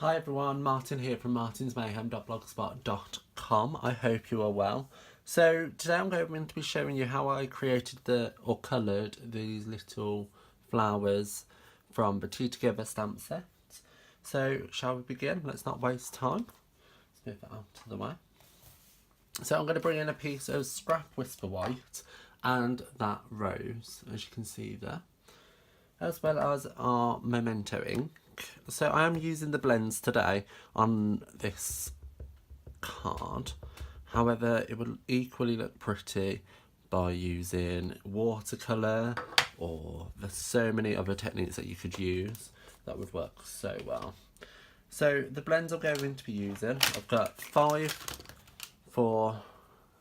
Hi everyone, Martin here from martinsmayhem.blogspot.com. I hope you are well. So today I'm going to be showing you how I created or coloured these little flowers from the Tea Together stamp set. So shall we begin? Let's not waste time. Let's move it out of the way. So I'm going to bring in a piece of scrap Whisper White and that rose, as you can see there, as well as our Memento ink. So I am using the blends today on this card. However, it will equally look pretty by using watercolour, or there's so many other techniques that you could use that would work so well. So the blends I'm going to be using, I've got 5 for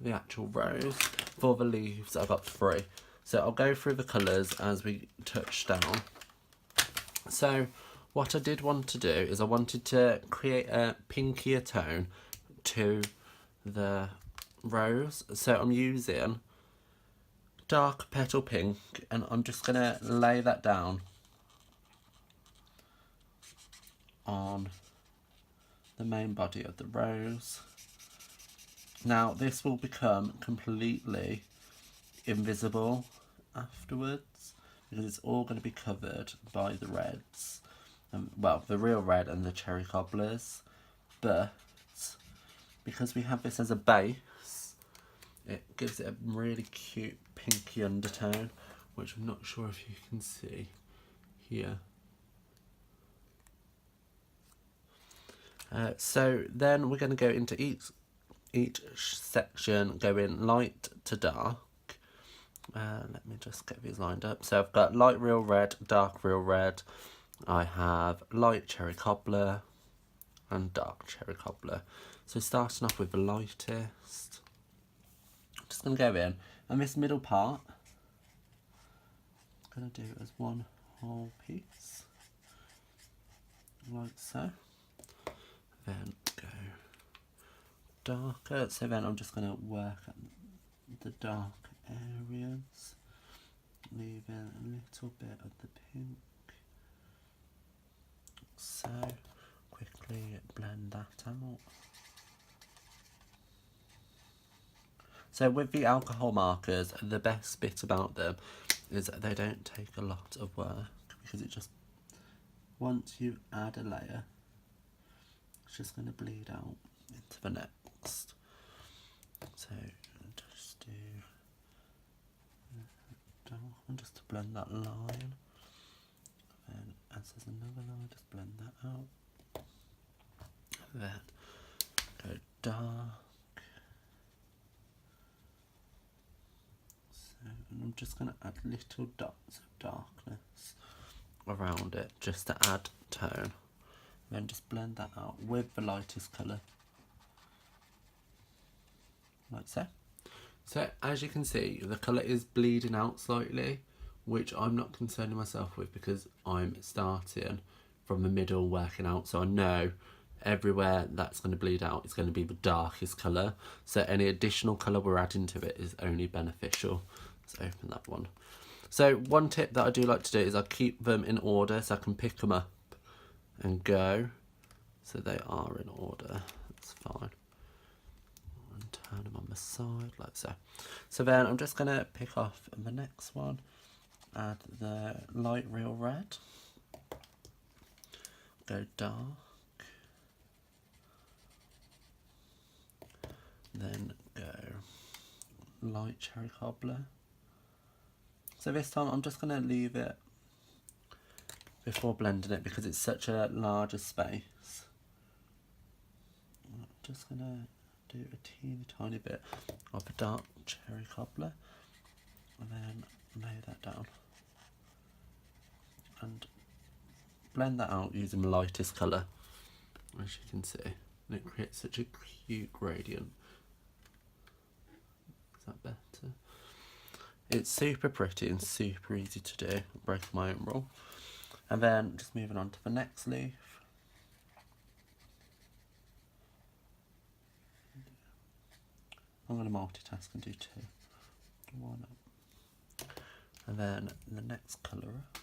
the actual rose. For the leaves I've got 3. So I'll go through the colours as we touch down. So what I did want to do is I wanted to create a pinkier tone to the rose. So I'm using dark petal pink and I'm just going to lay that down on the main body of the rose. Now this will become completely invisible afterwards because it's all going to be covered by the reds. Well, the real red and the cherry cobblers, but because we have this as a base, it gives it a really cute pinky undertone, which I'm not sure if you can see here. So then we're going to go into each section, going light to dark. Let me just get these lined up. So I've got light real red, dark real red. I have light cherry cobbler and dark cherry cobbler. So starting off with the lightest, I'm just going to go in, and this middle part, I'm going to do it as one whole piece, like so. Then go darker, so then I'm just going to work at the dark areas, leaving a little bit of the pink. So quickly blend that out. So with the alcohol markers, the best bit about them is that they don't take a lot of work, because it just, once you add a layer, it's just going to bleed out into the next. So just do dark one just to blend that line. And as there's another line, just blend that out. Then go dark. So, and I'm just going to add little dots of darkness around it just to add tone. Then just blend that out with the lightest colour, like so. So as you can see, the colour is bleeding out slightly, which I'm not concerning myself with because I'm starting from the middle working out, so I know everywhere that's going to bleed out is going to be the darkest colour, so any additional colour we're adding to it is only beneficial. Let's open that one. So one tip that I do like to do is I keep them in order so I can pick them up and go, so they are in order. That's fine. And turn them on the side like so. So then I'm just going to pick off the next one, add the light real red, go dark, then go light cherry cobbler. So this time I'm just going to leave it before blending it because it's such a larger space. I'm just going to do a teeny tiny bit of a dark cherry cobbler and then lay that down and blend that out using the lightest colour, as you can see, and it creates such a cute gradient. Is that better? It's super pretty and super easy to do, breaking my own rule. And then just moving on to the next leaf. I'm going to multitask and do 2. One up. And then the next colour up.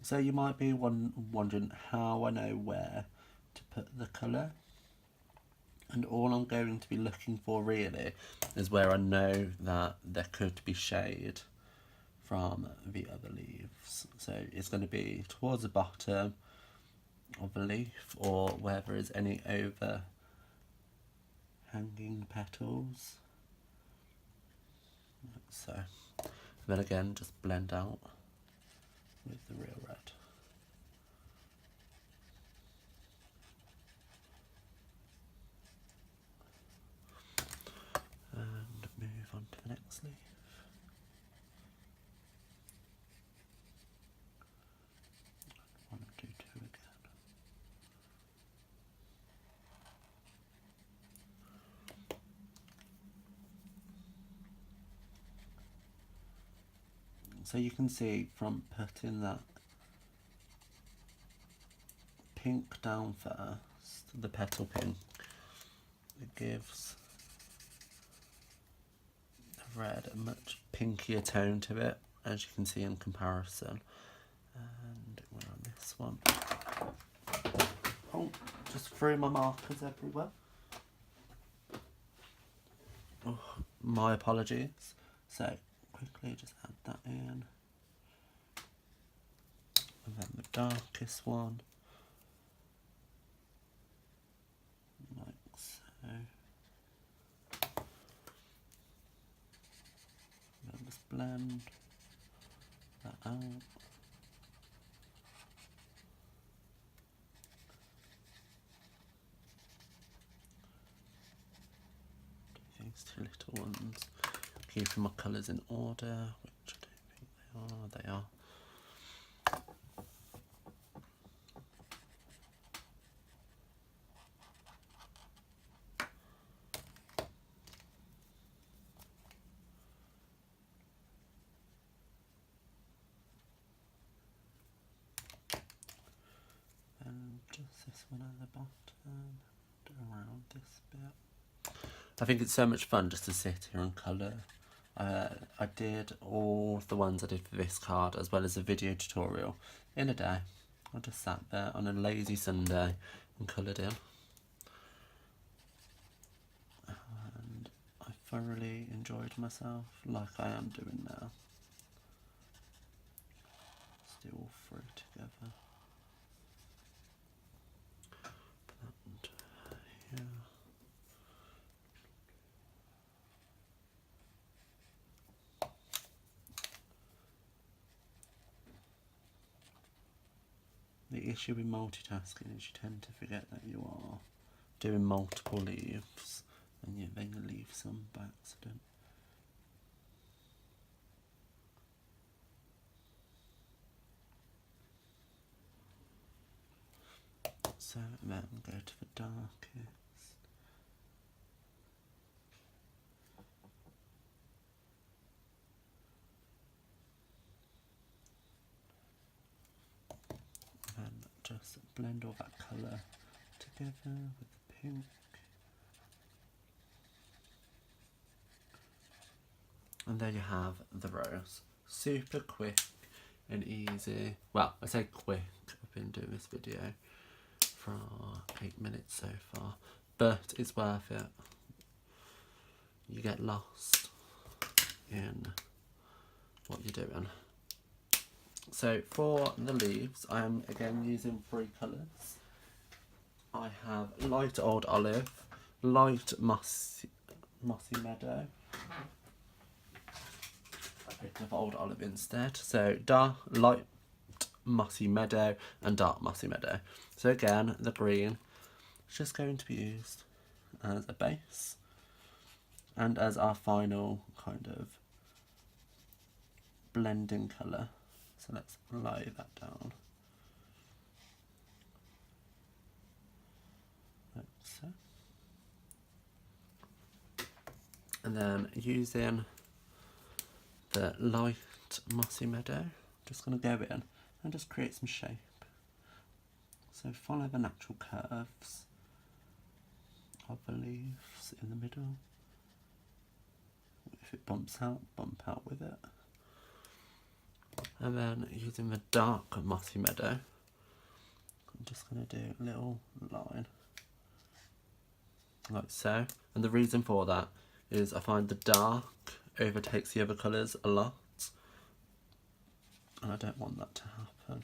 So you might be wondering how I know where to put the colour. And all I'm going to be looking for really is where I know that there could be shade from the other leaves. So it's going to be towards the bottom of the leaf, or where there is any over hanging petals. Like so. And then again, just blend out with the real red. And move on to the next leaf. One and do two again. So you can see from putting that pink down first, the petal pink, it gives the red a much pinkier tone to it, as you can see in comparison. And we're on this one. Oh, just threw my markers everywhere. Oh, my apologies. So quickly just add that in. And then the darkest one. Like so. And then just blend that out. These two little ones. Keeping my colours in order, which I don't think they are. And just this one at the bottom, around this bit. I think it's so much fun just to sit here and colour. I did all the ones I did for this card, as well as a video tutorial, in a day. I just sat there on a lazy Sunday and coloured in. And I thoroughly enjoyed myself, like I am doing now. Let's do all three together. Put that here. The issue with multitasking is you tend to forget that you are doing multiple leaves, and then you leave some by accident. So then go to the darkest. And just blend all that colour together with the pink. And there you have the rose. Super quick and easy. Well, I say quick, I've been doing this video for 8 minutes so far, but it's worth it. You get lost in what you're doing. So for the leaves, I am again using 3 colours. I have light old olive, light mossy meadow. I picked up old olive instead. So dark, light mossy meadow and dark mossy meadow. So again, the green is just going to be used as a base and as our final kind of blending colour. So let's lay that down. Like so. And then using the light mossy meadow, just going to go in and just create some shape. So follow the natural curves of the leaves in the middle. If it bumps out, bump out with it. And then using the dark mossy meadow, I'm just going to do a little line like so. And the reason for that is I find the dark overtakes the other colours a lot, and I don't want that to happen.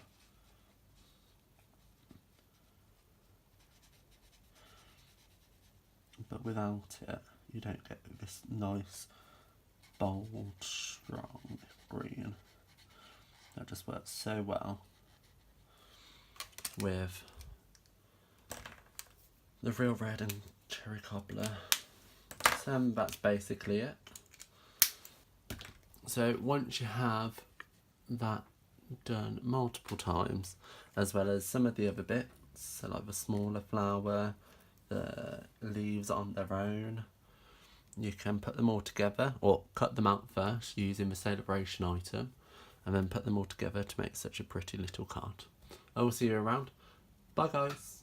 But without it, you don't get this nice, bold, strong green. That just works so well with the real red and cherry cobbler. So that's basically it. So once you have that done multiple times, as well as some of the other bits, so like the smaller flower, the leaves on their own, you can put them all together or cut them out first using the celebration item, and then put them all together to make such a pretty little card. I will see you around. Bye guys.